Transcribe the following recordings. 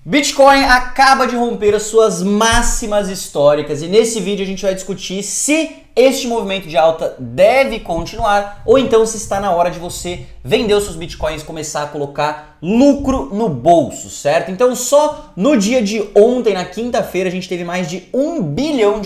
Bitcoin acaba de romper as suas máximas históricas e nesse vídeo a gente vai discutir se este movimento de alta deve continuar ou então se está na hora de você vender os seus Bitcoins e começar a colocar lucro no bolso, certo? Então só no dia de ontem, na quinta-feira, a gente teve mais de $1 bilhão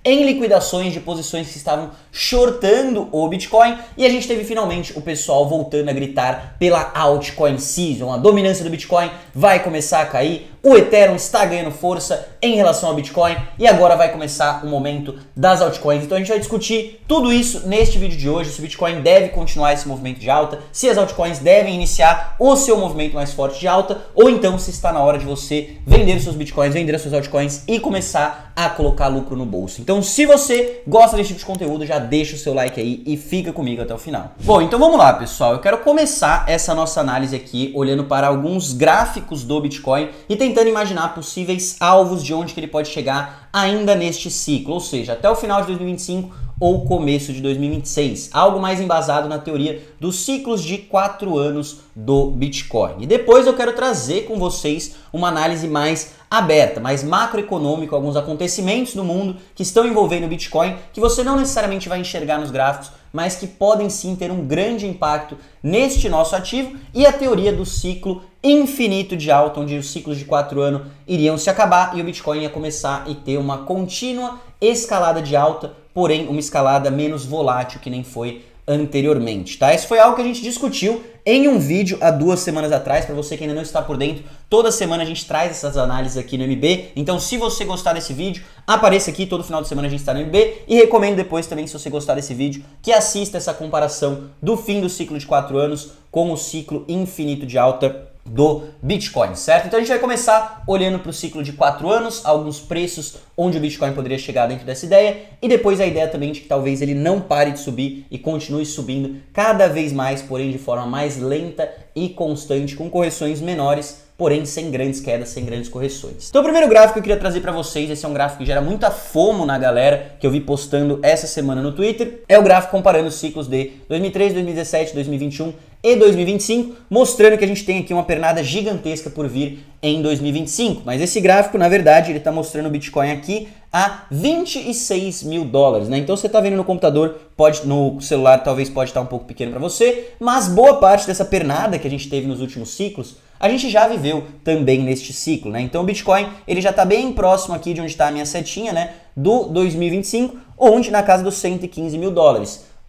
em liquidações de posições que estavam shortando o Bitcoin e a gente teve finalmente o pessoal voltando a gritar pela altcoin season. A dominância do Bitcoin vai começar a cair, o Ethereum está ganhando força em relação ao Bitcoin e agora vai começar o momento das altcoins. Então a gente vai discutir tudo isso neste vídeo de hoje, se o Bitcoin deve continuar esse movimento de alta, se as altcoins devem iniciar o seu movimento mais forte de alta ou então se está na hora de você vender os seus Bitcoins, vender as suas altcoins e começar a colocar lucro no bolso. Então se você gosta desse tipo de conteúdo, já deixa o seu like aí e fica comigo até o final. Bom, então vamos lá, pessoal. Eu quero começar essa nossa análise aqui olhando para alguns gráficos do Bitcoin e tentando imaginar possíveis alvos de onde que ele pode chegar ainda neste ciclo, ou seja, até o final de 2025 ou começo de 2026, algo mais embasado na teoria dos ciclos de 4 anos do Bitcoin. E depois eu quero trazer com vocês uma análise mais aberta, mais macroeconômica, alguns acontecimentos no mundo que estão envolvendo o Bitcoin, que você não necessariamente vai enxergar nos gráficos, mas que podem sim ter um grande impacto neste nosso ativo, e a teoria do ciclo infinito de alta, onde os ciclos de 4 anos iriam se acabar e o Bitcoin ia começar e ter uma contínua escalada de alta, porém uma escalada menos volátil que nem foi anteriormente, tá? Isso foi algo que a gente discutiu em um vídeo há 2 semanas atrás. Para você que ainda não está por dentro, toda semana a gente traz essas análises aqui no MB, então se você gostar desse vídeo, apareça aqui, todo final de semana a gente está no MB, e recomendo depois também, se você gostar desse vídeo, que assista essa comparação do fim do ciclo de 4 anos com o ciclo infinito de alta do Bitcoin, certo? Então a gente vai começar olhando para o ciclo de 4 anos, alguns preços onde o Bitcoin poderia chegar dentro dessa ideia, e depois a ideia também de que talvez ele não pare de subir e continue subindo cada vez mais, porém de forma mais lenta e constante, com correções menores, porém sem grandes quedas, sem grandes correções. Então o primeiro gráfico que eu queria trazer para vocês, esse é um gráfico que gera muita FOMO na galera, que eu vi postando essa semana no Twitter, é o gráfico comparando os ciclos de 2003, 2017, 2021 e 2025, mostrando que a gente tem aqui uma pernada gigantesca por vir em 2025. Mas esse gráfico, na verdade, ele está mostrando o Bitcoin aqui a $26 mil, né? Então você está vendo no computador, no celular talvez pode estar um pouco pequeno para você, mas boa parte dessa pernada que a gente teve nos últimos ciclos, a gente já viveu também neste ciclo, né? Então o Bitcoin, ele já está bem próximo aqui de onde está a minha setinha, né? Do 2025, onde na casa dos $115 mil.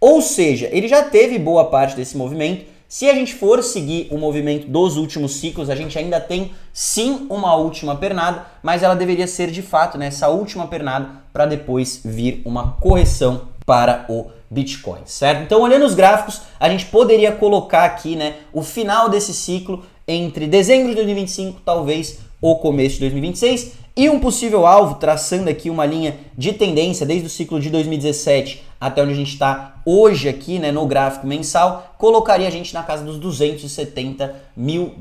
Ou seja, ele já teve boa parte desse movimento. Se a gente for seguir o movimento dos últimos ciclos, a gente ainda tem sim uma última pernada, mas ela deveria ser de fato, né, essa última pernada para depois vir uma correção para o Bitcoin, certo? Então, olhando os gráficos, a gente poderia colocar aqui, né, o final desse ciclo entre dezembro de 2025, talvez o começo de 2026, e um possível alvo, traçando aqui uma linha de tendência desde o ciclo de 2017 até onde a gente está hoje aqui, né, no gráfico mensal, colocaria a gente na casa dos $270 mil,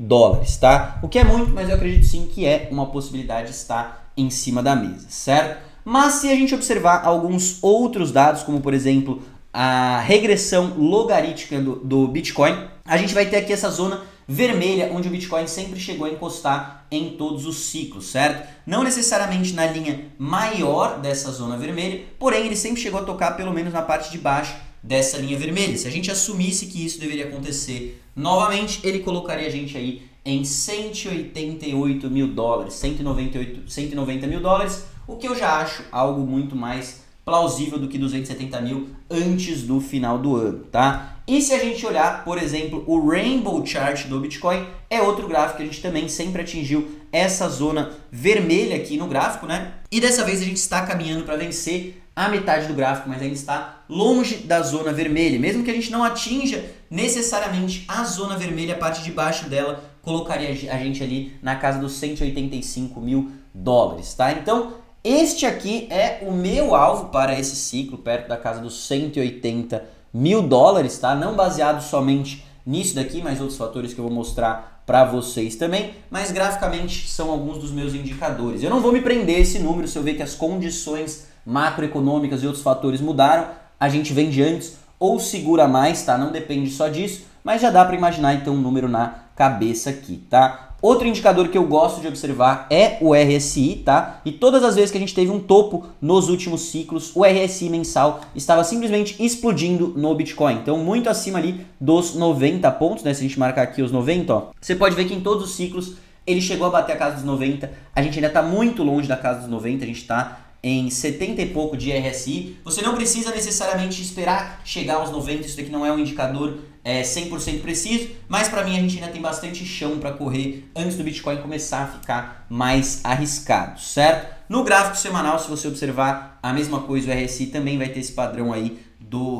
tá? O que é muito, mas eu acredito sim que é uma possibilidade de estar em cima da mesa, certo? Mas se a gente observar alguns outros dados, como por exemplo a regressão logarítmica do Bitcoin, a gente vai ter aqui essa zona vermelha, onde o Bitcoin sempre chegou a encostar em todos os ciclos, certo? Não necessariamente na linha maior dessa zona vermelha, porém ele sempre chegou a tocar pelo menos na parte de baixo dessa linha vermelha. Se a gente assumisse que isso deveria acontecer novamente, ele colocaria a gente aí em $188 mil, 190 mil dólares, o que eu já acho algo muito mais plausível do que 270 mil antes do final do ano, tá? E se a gente olhar, por exemplo, o Rainbow Chart do Bitcoin, é outro gráfico que a gente também sempre atingiu essa zona vermelha aqui no gráfico, né? E dessa vez a gente está caminhando para vencer a metade do gráfico, mas ainda está longe da zona vermelha. Mesmo que a gente não atinja necessariamente a zona vermelha, a parte de baixo dela colocaria a gente ali na casa dos $185 mil, tá? Então, este aqui é o meu alvo para esse ciclo, perto da casa dos $180 mil, tá? Não baseado somente nisso daqui, mas outros fatores que eu vou mostrar para vocês também, mas graficamente são alguns dos meus indicadores. Eu não vou me prender a esse número, se eu ver que as condições macroeconômicas e outros fatores mudaram, a gente vende antes ou segura mais, tá? Não depende só disso, mas já dá para imaginar então um número na cabeça aqui, tá? Outro indicador que eu gosto de observar é o RSI, tá? E todas as vezes que a gente teve um topo nos últimos ciclos, o RSI mensal estava simplesmente explodindo no Bitcoin. Então, muito acima ali dos 90 pontos, né? Se a gente marcar aqui os 90, ó, você pode ver que em todos os ciclos ele chegou a bater a casa dos 90. A gente ainda está muito longe da casa dos 90, a gente está em 70 e pouco de RSI. Você não precisa necessariamente esperar chegar aos 90, isso daqui não é um indicador 100% preciso, mas para mim a gente ainda tem bastante chão para correr antes do Bitcoin começar a ficar mais arriscado, certo? No gráfico semanal, se você observar a mesma coisa, o RSI também vai ter esse padrão aí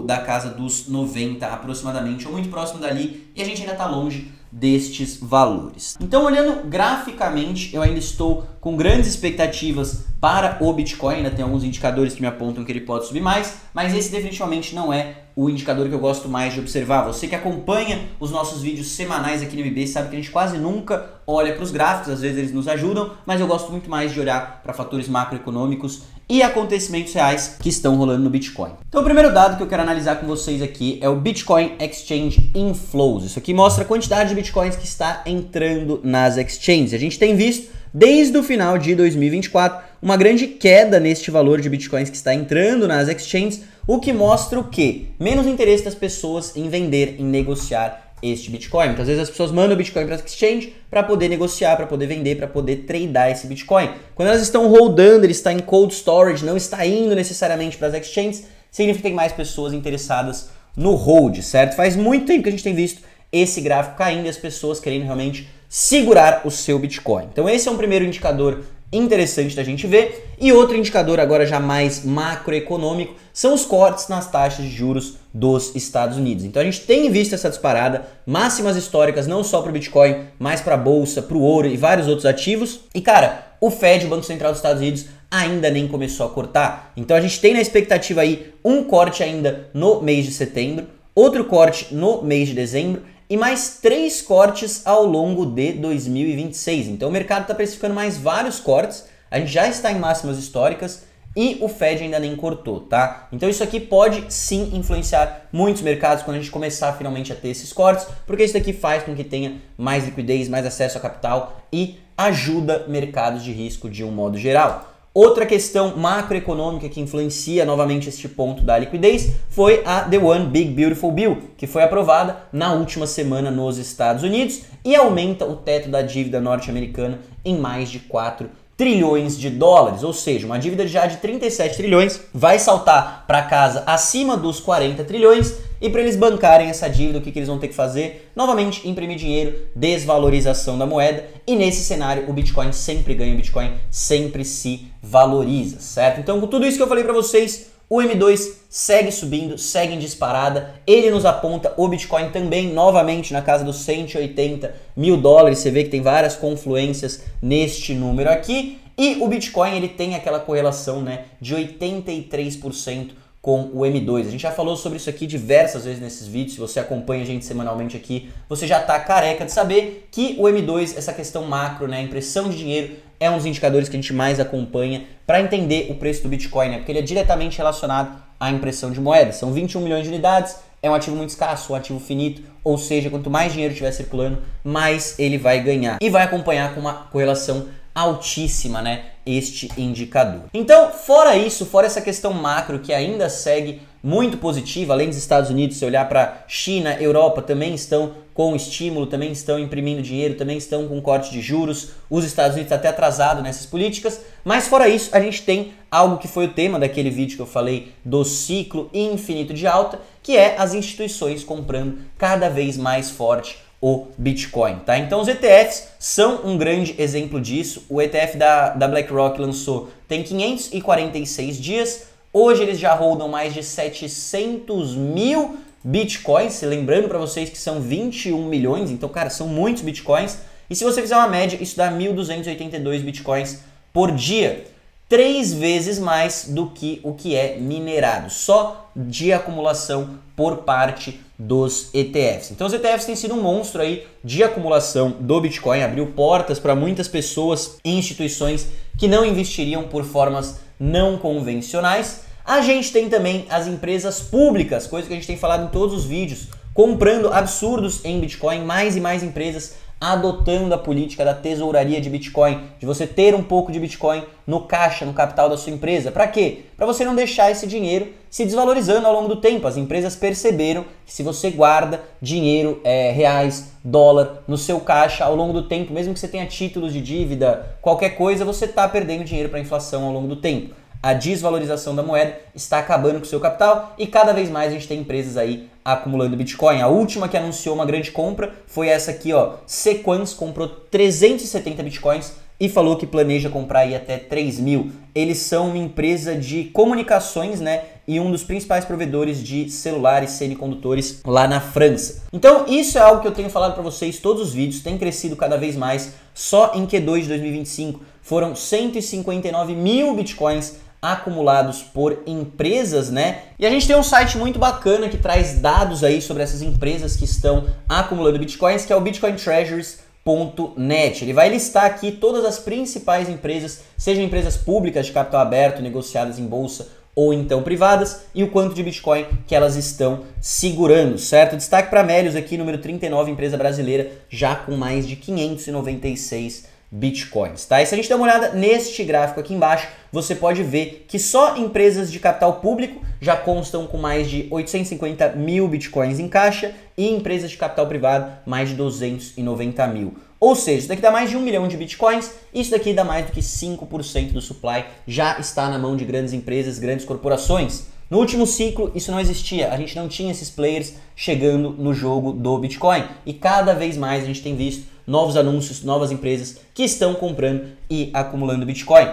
da casa dos 90 aproximadamente, ou muito próximo dali, e a gente ainda está longe destes valores. Então, olhando graficamente, eu ainda estou com grandes expectativas para o Bitcoin, ainda tem alguns indicadores que me apontam que ele pode subir mais, mas esse definitivamente não é o indicador que eu gosto mais de observar. Você que acompanha os nossos vídeos semanais aqui no MB sabe que a gente quase nunca olha para os gráficos, às vezes eles nos ajudam, mas eu gosto muito mais de olhar para fatores macroeconômicos e acontecimentos reais que estão rolando no Bitcoin. Então o primeiro dado que eu quero analisar com vocês aqui é o Bitcoin Exchange Inflows. Isso aqui mostra a quantidade de Bitcoins que está entrando nas exchanges. A gente tem visto desde o final de 2024 uma grande queda neste valor de Bitcoins que está entrando nas exchanges, o que mostra o quê? Menos interesse das pessoas em vender, em negociar este Bitcoin. Muitas vezes as pessoas mandam o Bitcoin para a exchange para poder negociar, para poder vender, para poder tradear esse Bitcoin. Quando elas estão holdando, ele está em cold storage, não está indo necessariamente para as exchanges, significa que tem mais pessoas interessadas no hold, certo? Faz muito tempo que a gente tem visto esse gráfico caindo e as pessoas querendo realmente segurar o seu Bitcoin. Então esse é um primeiro indicador interessante da gente ver. E outro indicador agora já mais macroeconômico são os cortes nas taxas de juros dos Estados Unidos. Então a gente tem visto essa disparada, máximas históricas não só para o Bitcoin, mas para a bolsa, para o ouro e vários outros ativos. E cara, o Fed, o Banco Central dos Estados Unidos, ainda nem começou a cortar. Então a gente tem na expectativa aí um corte ainda no mês de setembro, outro corte no mês de dezembro e mais 3 cortes ao longo de 2026. Então o mercado está precificando mais vários cortes, a gente já está em máximas históricas e o Fed ainda nem cortou, tá? Então isso aqui pode sim influenciar muitos mercados quando a gente começar finalmente a ter esses cortes, porque isso daqui faz com que tenha mais liquidez, mais acesso a capital e ajuda mercados de risco de um modo geral. Outra questão macroeconômica que influencia novamente este ponto da liquidez foi a The One Big Beautiful Bill, que foi aprovada na última semana nos Estados Unidos e aumenta o teto da dívida norte-americana em mais de 4 trilhões de dólares, ou seja, uma dívida já de 37 trilhões vai saltar para casa acima dos 40 trilhões e para eles bancarem essa dívida, o que eles vão ter que fazer? Novamente, imprimir dinheiro, desvalorização da moeda e nesse cenário o Bitcoin sempre ganha, o Bitcoin sempre se valoriza, certo? Então com tudo isso que eu falei para vocês, o M2 segue subindo, segue em disparada, ele nos aponta o Bitcoin também novamente na casa dos 180 mil dólares, você vê que tem várias confluências neste número aqui, e o Bitcoin ele tem aquela correlação, né, de 83% com o M2. A gente já falou sobre isso aqui diversas vezes nesses vídeos, se você acompanha a gente semanalmente aqui, você já está careca de saber que o M2, essa questão macro, né, a impressão de dinheiro, é um dos indicadores que a gente mais acompanha para entender o preço do Bitcoin, né, porque ele é diretamente relacionado à impressão de moeda. São 21 milhões de unidades, é um ativo muito escasso, um ativo finito, ou seja, quanto mais dinheiro estiver circulando, mais ele vai ganhar. E vai acompanhar com uma correlação altíssima, né, este indicador. Então, fora isso, fora essa questão macro que ainda segue muito positiva, além dos Estados Unidos, se olhar para China, Europa, também estão com estímulo, também estão imprimindo dinheiro, também estão com corte de juros, os Estados Unidos até atrasado nessas políticas, mas fora isso, a gente tem algo que foi o tema daquele vídeo que eu falei do ciclo infinito de alta, que é as instituições comprando cada vez mais forte o Bitcoin, tá? Então os ETFs são um grande exemplo disso. O ETF da BlackRock lançou tem 546 dias, hoje eles já holdam mais de 700 mil Bitcoins, lembrando para vocês que são 21 milhões, então cara, são muitos Bitcoins, e se você fizer uma média, isso dá 1.282 Bitcoins por dia, 3 vezes mais do que o que é minerado, só de acumulação por parte dos ETFs. Então os ETFs têm sido um monstro aí de acumulação do Bitcoin, abriu portas para muitas pessoas e instituições que não investiriam por formas não convencionais. A gente tem também as empresas públicas, coisa que a gente tem falado em todos os vídeos, comprando absurdos em Bitcoin, mais e mais empresas adotando a política da tesouraria de Bitcoin, de você ter um pouco de Bitcoin no caixa, no capital da sua empresa. Para quê? Para você não deixar esse dinheiro se desvalorizando ao longo do tempo. As empresas perceberam que se você guarda dinheiro, reais, dólar, no seu caixa ao longo do tempo, mesmo que você tenha títulos de dívida, qualquer coisa, você está perdendo dinheiro para a inflação ao longo do tempo. A desvalorização da moeda está acabando com o seu capital e cada vez mais a gente tem empresas aí acumulando Bitcoin. A última que anunciou uma grande compra foi essa aqui, ó. Sequans comprou 370 Bitcoins e falou que planeja comprar aí até 3 mil. Eles são uma empresa de comunicações, né? E um dos principais provedores de celulares semicondutores lá na França. Então isso é algo que eu tenho falado para vocês todos os vídeos, tem crescido cada vez mais. Só em Q2 de 2025 foram 159 mil Bitcoins acumulados por empresas, né? E a gente tem um site muito bacana que traz dados aí sobre essas empresas que estão acumulando Bitcoins, que é o bitcointreasures.net. Ele vai listar aqui todas as principais empresas, sejam empresas públicas de capital aberto, negociadas em bolsa ou então privadas, e o quanto de Bitcoin que elas estão segurando, certo? Destaque para Melius aqui, número 39, empresa brasileira, já com mais de 596 Bitcoins, tá? E se a gente der uma olhada neste gráfico aqui embaixo, você pode ver que só empresas de capital público já constam com mais de 850 mil Bitcoins em caixa e empresas de capital privado mais de 290 mil. Ou seja, isso daqui dá mais de 1 milhão de Bitcoins, isso daqui dá mais do que 5% do supply, já está na mão de grandes empresas, grandes corporações. No último ciclo, isso não existia, a gente não tinha esses players chegando no jogo do Bitcoin e cada vez mais a gente tem visto novos anúncios, novas empresas que estão comprando e acumulando Bitcoin.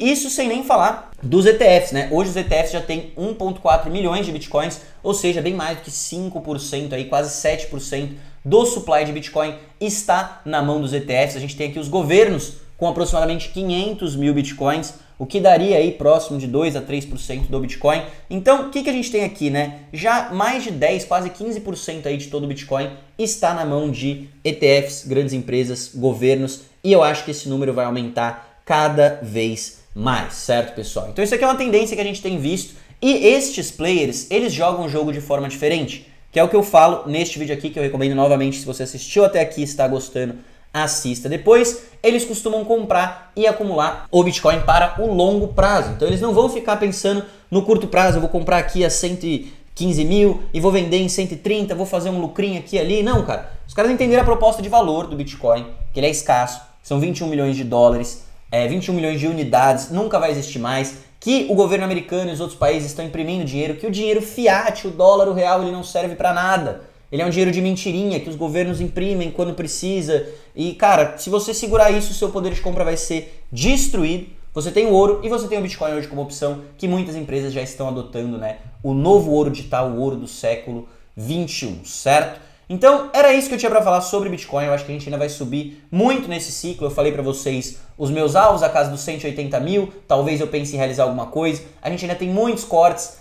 Isso sem nem falar dos ETFs, né? Hoje os ETFs já têm 1,4 milhões de Bitcoins, ou seja, bem mais do que 5%, aí, quase 7% do supply de Bitcoin está na mão dos ETFs. A gente tem aqui os governos com aproximadamente 500 mil Bitcoins, o que daria aí próximo de 2 a 3% do Bitcoin. Então, o que a gente tem aqui, né? Já mais de 10, quase 15% aí de todo o Bitcoin está na mão de ETFs, grandes empresas, governos, e eu acho que esse número vai aumentar cada vez mais, certo, pessoal? Então isso aqui é uma tendência que a gente tem visto, e estes players, eles jogam o jogo de forma diferente, que é o que eu falo neste vídeo aqui, que eu recomendo novamente, se você assistiu até aqui e está gostando, assista depois. Eles costumam comprar e acumular o Bitcoin para o longo prazo. Então eles não vão ficar pensando no curto prazo, eu vou comprar aqui a 115 mil e vou vender em 130, vou fazer um lucrinho aqui e ali. Não, cara. Os caras entenderam a proposta de valor do Bitcoin, que ele é escasso, são 21 milhões de dólares, 21 milhões de unidades, nunca vai existir mais, que o governo americano e os outros países estão imprimindo dinheiro, que o dinheiro fiat, o dólar, o real, ele não serve para nada. Ele é um dinheiro de mentirinha que os governos imprimem quando precisa. E, cara, se você segurar isso, o seu poder de compra vai ser destruído. Você tem o ouro e você tem o Bitcoin hoje como opção, que muitas empresas já estão adotando, né? O novo ouro digital, o ouro do século 21, certo? Então, era isso que eu tinha para falar sobre Bitcoin. Eu acho que a gente ainda vai subir muito nesse ciclo. Eu falei para vocês os meus alvos, a casa dos 180 mil. Talvez eu pense em realizar alguma coisa. A gente ainda tem muitos cortes.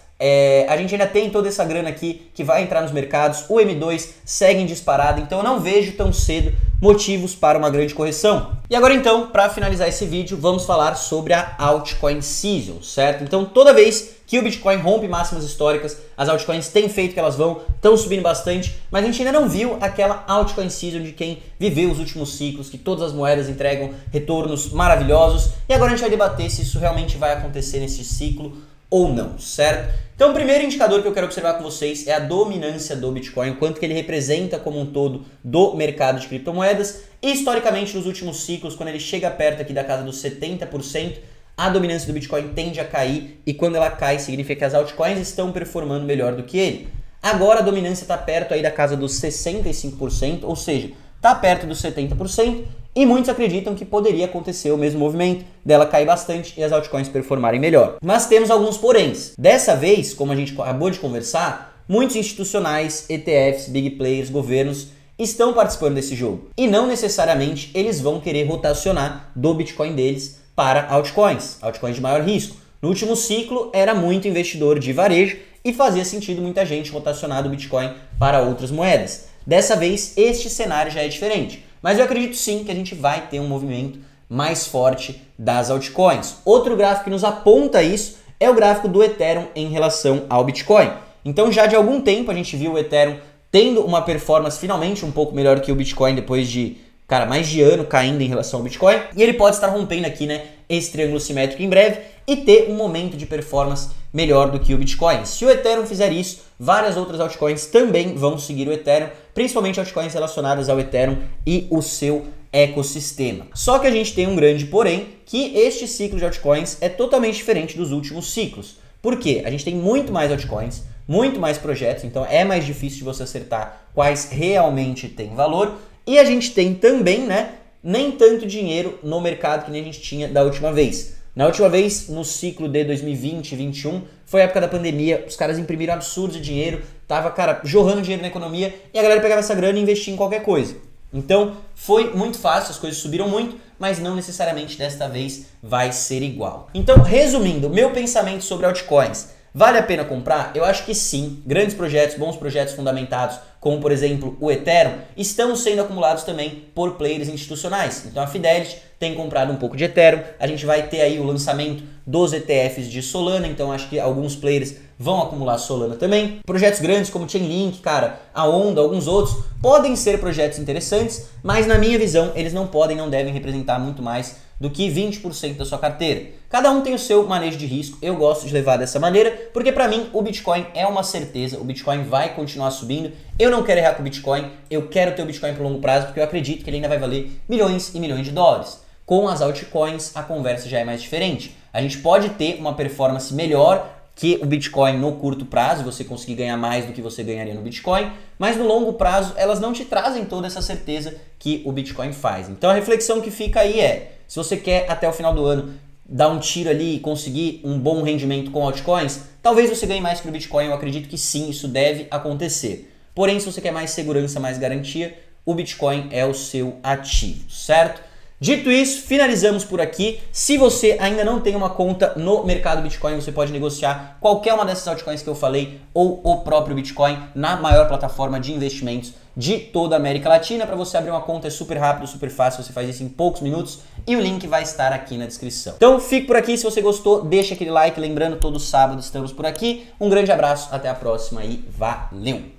A gente ainda tem toda essa grana aqui que vai entrar nos mercados, o M2 segue em disparada, então eu não vejo tão cedo motivos para uma grande correção. E agora então, para finalizar esse vídeo, vamos falar sobre a Altcoin Season, certo? Então toda vez que o Bitcoin rompe máximas históricas, as altcoins têm feito que elas estão subindo bastante, mas a gente ainda não viu aquela Altcoin Season de quem viveu os últimos ciclos, que todas as moedas entregam retornos maravilhosos, e agora a gente vai debater se isso realmente vai acontecer nesse ciclo ou não, certo? Então o primeiro indicador que eu quero observar com vocês é a dominância do Bitcoin, quanto que ele representa como um todo do mercado de criptomoedas. E historicamente nos últimos ciclos, quando ele chega perto aqui da casa dos 70%, a dominância do Bitcoin tende a cair, e quando ela cai significa que as altcoins estão performando melhor do que ele. Agora a dominância está perto aí da casa dos 65%, ou seja, está perto dos 70%, e muitos acreditam que poderia acontecer o mesmo movimento, dela cair bastante e as altcoins performarem melhor. Mas temos alguns poréns. Dessa vez, como a gente acabou de conversar, muitos institucionais, ETFs, big players, governos estão participando desse jogo. E não necessariamente eles vão querer rotacionar do Bitcoin deles para altcoins de maior risco. No último ciclo era muito investidor de varejo e fazia sentido muita gente rotacionar do Bitcoin para outras moedas. Dessa vez, este cenário já é diferente. Mas eu acredito sim que a gente vai ter um movimento mais forte das altcoins. Outro gráfico que nos aponta isso é o gráfico do Ethereum em relação ao Bitcoin. Então já de algum tempo a gente viu o Ethereum tendo uma performance finalmente um pouco melhor que o Bitcoin depois de cara, mais de ano caindo em relação ao Bitcoin, e ele pode estar rompendo aqui, né, esse triângulo simétrico em breve e ter um momento de performance melhor do que o Bitcoin. Se o Ethereum fizer isso, várias outras altcoins também vão seguir o Ethereum, principalmente altcoins relacionadas ao Ethereum e o seu ecossistema. Só que a gente tem um grande porém, que este ciclo de altcoins é totalmente diferente dos últimos ciclos. Por quê? A gente tem muito mais altcoins, muito mais projetos, então é mais difícil de você acertar quais realmente têm valor. E a gente tem também, né, nem tanto dinheiro no mercado que nem a gente tinha da última vez. Na última vez, no ciclo de 2020 e 2021, foi a época da pandemia, os caras imprimiram absurdo de dinheiro, tava, cara, jorrando dinheiro na economia e a galera pegava essa grana e investia em qualquer coisa. Então, foi muito fácil, as coisas subiram muito, mas não necessariamente desta vez vai ser igual. Então, resumindo, meu pensamento sobre altcoins. Vale a pena comprar? Eu acho que sim. Grandes projetos, bons projetos fundamentados, como por exemplo o Ethereum, estão sendo acumulados também por players institucionais. Então a Fidelity tem comprado um pouco de Ethereum, a gente vai ter aí o lançamento dos ETFs de Solana, então acho que alguns players vão acumular Solana também. Projetos grandes como Chainlink, cara, a Onda, alguns outros, podem ser projetos interessantes, mas na minha visão eles não podem, não devem representar muito mais do que 20% da sua carteira. Cada um tem o seu manejo de risco, eu gosto de levar dessa maneira, porque para mim o Bitcoin é uma certeza, o Bitcoin vai continuar subindo, eu não quero errar com o Bitcoin, eu quero ter o Bitcoin por longo prazo, porque eu acredito que ele ainda vai valer milhões e milhões de dólares. Com as altcoins, a conversa já é mais diferente. A gente pode ter uma performance melhor que o Bitcoin no curto prazo, você conseguir ganhar mais do que você ganharia no Bitcoin, mas no longo prazo elas não te trazem toda essa certeza que o Bitcoin faz. Então a reflexão que fica aí é, se você quer até o final do ano dar um tiro ali e conseguir um bom rendimento com altcoins, talvez você ganhe mais que o Bitcoin, eu acredito que sim, isso deve acontecer. Porém, se você quer mais segurança, mais garantia, o Bitcoin é o seu ativo, certo? Dito isso, finalizamos por aqui. Se você ainda não tem uma conta no mercado Bitcoin, você pode negociar qualquer uma dessas altcoins que eu falei ou o próprio Bitcoin na maior plataforma de investimentos de toda a América Latina. Para você abrir uma conta é super rápido, super fácil, você faz isso em poucos minutos e o link vai estar aqui na descrição. Então fique por aqui, se você gostou, deixa aquele like, lembrando, todo sábado estamos por aqui. Um grande abraço, até a próxima e valeu!